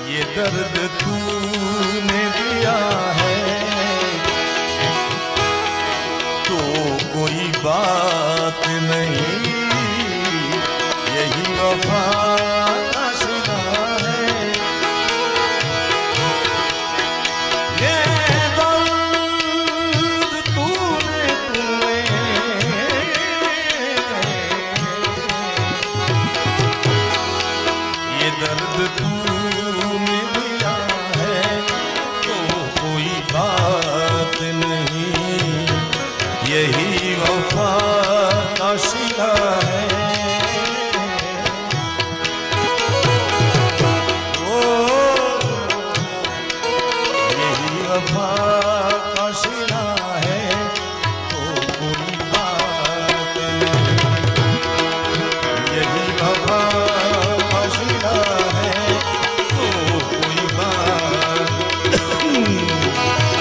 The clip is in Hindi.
ये दर्द तूने दिया है तो कोई बात नहीं, यही वफा का सिला है। ये दर्द तूने ये दर्द तू